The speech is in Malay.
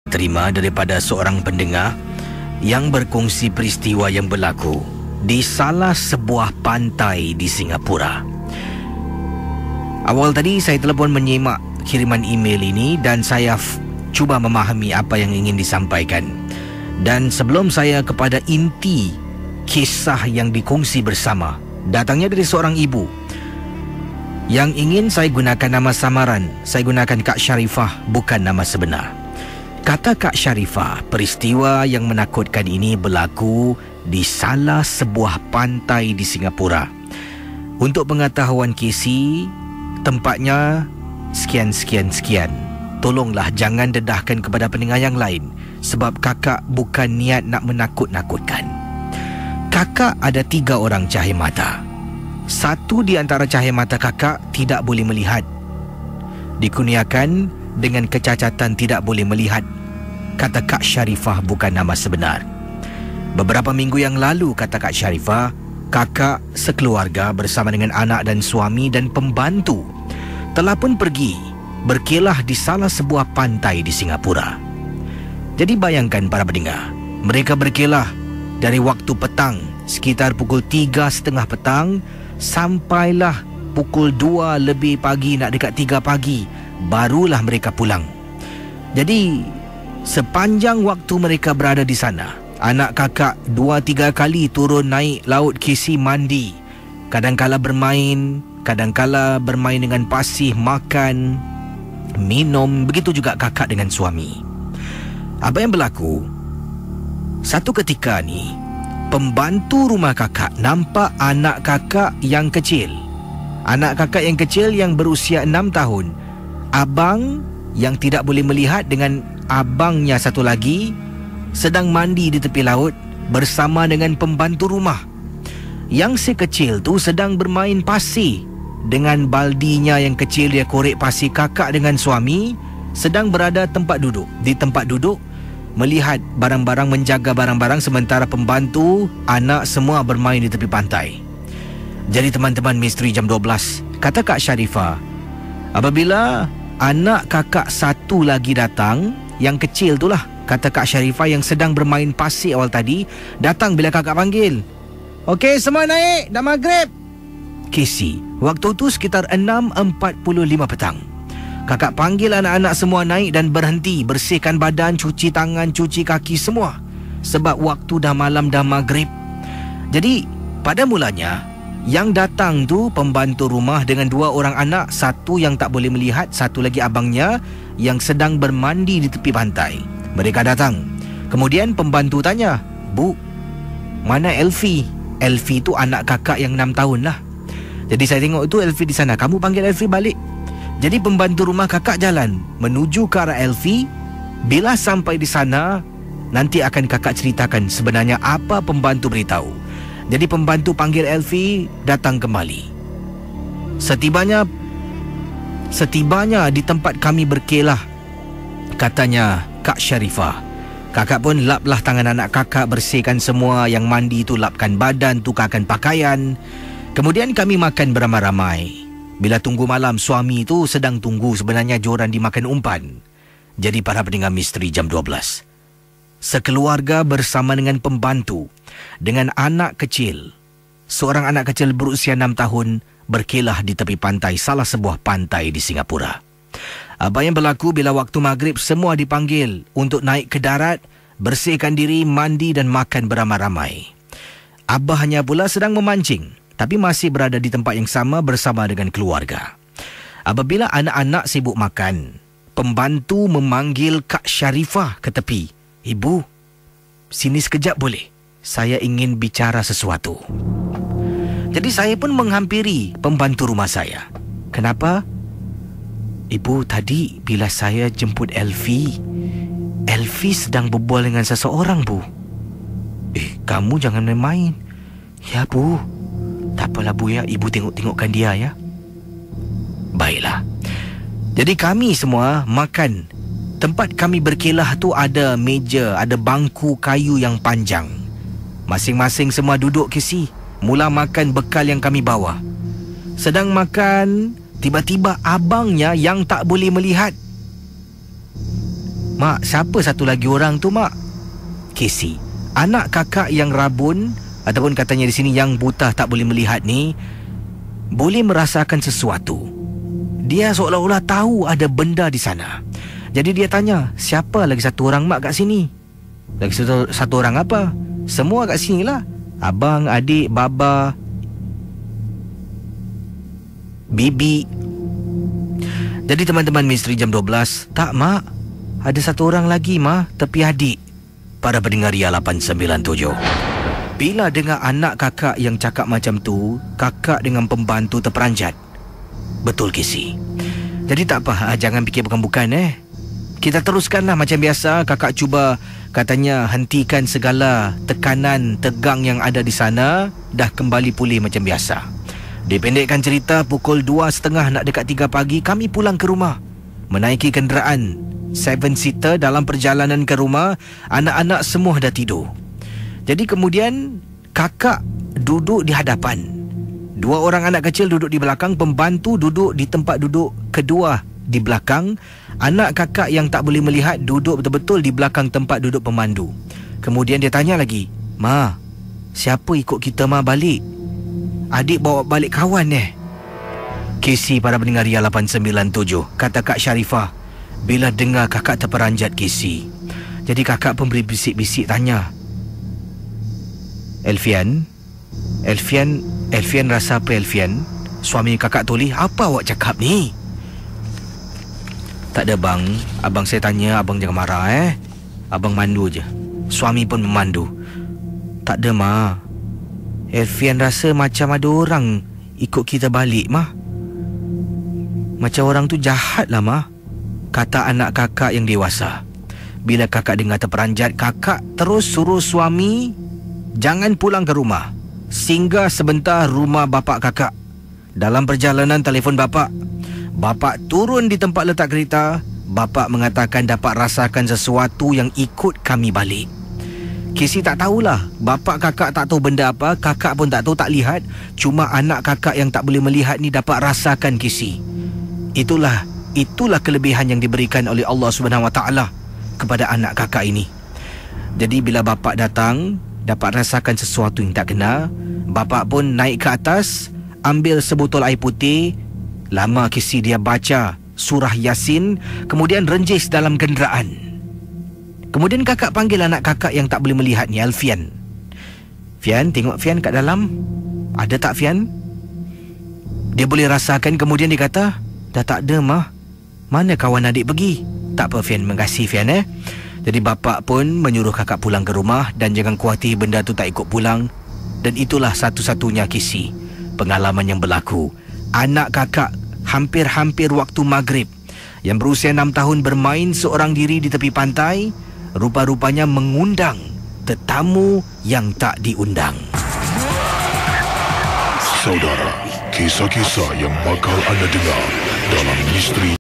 terima daripada seorang pendengar yang berkongsi peristiwa yang berlaku di salah sebuah pantai di Singapura. Awal tadi saya telefon menyimak kiriman email ini dan saya cuba memahami apa yang ingin disampaikan. Dan sebelum saya kepada inti kisah yang dikongsi bersama, datangnya dari seorang ibu yang ingin saya gunakan nama samaran. Saya gunakan Kak Sharifah, bukan nama sebenar. Kata Kak Sharifah, peristiwa yang menakutkan ini berlaku di salah sebuah pantai di Singapura. Untuk pengetahuan Casey, tempatnya sekian. Tolonglah jangan dedahkan kepada pendengar yang lain, sebab kakak bukan niat nak menakut-nakutkan. Kakak ada 3 orang cahaya mata. Satu di antara cahaya mata kakak tidak boleh melihat. Dikurniakan dengan kecacatan tidak boleh melihat. Kata Kak Sharifah, bukan nama sebenar. Beberapa minggu yang lalu, kata Kak Sharifah, kakak sekeluarga bersama dengan anak dan suami dan pembantu telah pun pergi berkelah di salah sebuah pantai di Singapura. Jadi bayangkan para pendengar, mereka berkelah dari waktu petang sekitar pukul 3.30 petang sampailah pukul 2 lebih pagi, nak dekat 3 pagi, barulah mereka pulang. Jadi sepanjang waktu mereka berada di sana, anak kakak 2-3 kali turun naik laut Casey mandi. Kadangkala bermain dengan pasir, makan, minum. Begitu juga kakak dengan suami. Apa yang berlaku? Satu ketika ni, pembantu rumah kakak nampak anak kakak yang kecil. Anak kakak yang kecil yang berusia 6 tahun. Abang yang tidak boleh melihat dengan abangnya satu lagi sedang mandi di tepi laut bersama dengan pembantu rumah. Yang si kecil tu sedang bermain pasir dengan baldinya yang kecil. Dia korek pasir. Kakak dengan suami sedang berada di tempat duduk melihat barang-barang, menjaga barang-barang, sementara pembantu, anak semua bermain di tepi pantai. Jadi teman-teman misteri jam 12, kata Kak Sharifah, apabila anak kakak satu lagi datang, yang kecil tu lah, kata Kak Sharifah, yang sedang bermain pasir awal tadi, datang bila kakak panggil. Okey, semua naik, dah maghrib. Casey, waktu tu sekitar 6.45 petang. Kakak panggil anak-anak semua naik dan berhenti, bersihkan badan, cuci tangan, cuci kaki semua. Sebab waktu dah malam, dah maghrib. Jadi pada mulanya yang datang tu pembantu rumah dengan 2 orang anak, satu yang tak boleh melihat, satu lagi abangnya yang sedang bermandi di tepi pantai. Mereka datang. Kemudian pembantu tanya, "Bu, mana Elfie?" Elfie tu anak kakak yang 6 tahun lah. Jadi saya tengok itu Elfie di sana. Kamu panggil Elfie balik. Jadi pembantu rumah kakak jalan menuju ke arah Elfie. Bila sampai di sana, nanti akan kakak ceritakan sebenarnya apa pembantu beritahu. Jadi pembantu panggil Elfie datang kembali. Setibanya di tempat kami berkelah, katanya Kak Sharifah, kakak pun laplah tangan anak kakak, bersihkan semua. Yang mandi tu lapkan badan, tukarkan pakaian. Kemudian kami makan beramai-ramai. Bila tunggu malam, suami tu sedang tunggu sebenarnya joran dimakan umpan. Jadi para pendengar misteri jam 12, sekeluarga bersama dengan pembantu, dengan anak kecil, seorang anak kecil berusia 6 tahun, berkelah di tepi pantai, salah sebuah pantai di Singapura. Apa yang berlaku bila waktu maghrib, semua dipanggil untuk naik ke darat, bersihkan diri, mandi dan makan beramai-ramai. Abahnya pula sedang memancing, tapi masih berada di tempat yang sama bersama dengan keluarga. Apabila anak-anak sibuk makan, pembantu memanggil Kak Sharifah ke tepi. "Ibu, sini sekejap boleh? Saya ingin bicara sesuatu." Jadi saya pun menghampiri pembantu rumah saya. "Kenapa?" "Ibu, tadi bila saya jemput Elfie sedang berbual dengan seseorang, Bu." Kamu jangan main-main." "Ya, Bu. Tak apalah, Bu, ya. Ibu tengok-tengokkan dia, ya." Baiklah. Jadi kami semua makan. Tempat kami berkelah tu ada meja, ada bangku kayu yang panjang. Masing-masing semua duduk Casey, mula makan bekal yang kami bawa. Sedang makan, tiba-tiba abangnya yang tak boleh melihat Mak, siapa satu lagi orang tu, Mak? Casey, anak kakak yang rabun, ataupun katanya di sini yang buta tak boleh melihat ni, boleh merasakan sesuatu. Dia seolah-olah tahu ada benda di sana. Jadi dia tanya, siapa lagi satu orang, Mak, kat sini? Lagi satu orang apa? Semua kat sini lah. Abang, adik, baba, bibi. Jadi teman-teman Misteri Jam 12, tak, Mak, ada satu orang lagi, Mak, tepi adik. Para pendengar Ria 897, bila dengar anak kakak yang cakap macam tu, kakak dengan pembantu terperanjat. Betul, Casey. Jadi tak apa, jangan fikir bukan-bukan. Kita teruskanlah macam biasa. Kakak cuba katanya hentikan segala tekanan tegang yang ada di sana. Dah kembali pulih macam biasa. Dipendekkan cerita, pukul 2.30 nak dekat 3 pagi, kami pulang ke rumah. Menaiki kenderaan 7-seater. Dalam perjalanan ke rumah, anak-anak semua dah tidur. Jadi kemudian kakak duduk di hadapan, 2 orang anak kecil duduk di belakang, pembantu duduk di tempat duduk kedua di belakang. Anak kakak yang tak boleh melihat duduk betul-betul di belakang tempat duduk pemandu. Kemudian dia tanya lagi, Ma, siapa ikut kita, Ma, balik? Adik bawa balik kawan Casey, para pendengar Ria 897, kata Kak Sharifah bila dengar kakak terperanjat, Casey. Jadi kakak pun beri bisik-bisik tanya, Elfian rasa apa, Elfian? Suami kakak toleh, apa awak cakap ni? Tak ada, bang. Abang saya tanya, abang jangan marah Abang mandu je. Suami pun memandu. Tak ada, Ma. Elfian rasa macam ada orang ikut kita balik, Ma. Macam orang tu jahat lah, Ma, kata anak kakak yang dewasa. Bila kakak dengar terperanjat, kakak terus suruh suami jangan pulang ke rumah, singgah sebentar rumah bapak kakak. Dalam perjalanan telefon bapak turun di tempat letak kereta. Bapak mengatakan dapat rasakan sesuatu yang ikut kami balik. Casey tak tahulah. Bapak kakak tak tahu benda apa, kakak pun tak tahu, tak lihat. Cuma anak kakak yang tak boleh melihat ni dapat rasakan, Casey. Itulah kelebihan yang diberikan oleh Allah SWT kepada anak kakak ini. Jadi bila bapak datang, dapat rasakan sesuatu yang tak kena, bapak pun naik ke atas, ambil sebotol air putih. Lama Casey dia baca surah Yasin, kemudian renjis dalam kenderaan. Kemudian kakak panggil anak kakak yang tak boleh melihat ni, Alfian. Fian, tengok Fian kat dalam. Ada tak, Fian? Dia boleh rasakan. Kemudian dia kata, dah tak ada, Mah. Mana kawan adik pergi? Tak apa, Fian. Makasih, Fian. Jadi bapak pun menyuruh kakak pulang ke rumah dan jangan khawatir benda tu tak ikut pulang. Dan itulah satu-satunya Casey pengalaman yang berlaku. Anak kakak hampir-hampir waktu maghrib yang berusia 6 tahun bermain seorang diri di tepi pantai, rupa-rupanya mengundang tetamu yang tak diundang. Saudara, kisah-kisah yang bakal anda dengar dalam Misteri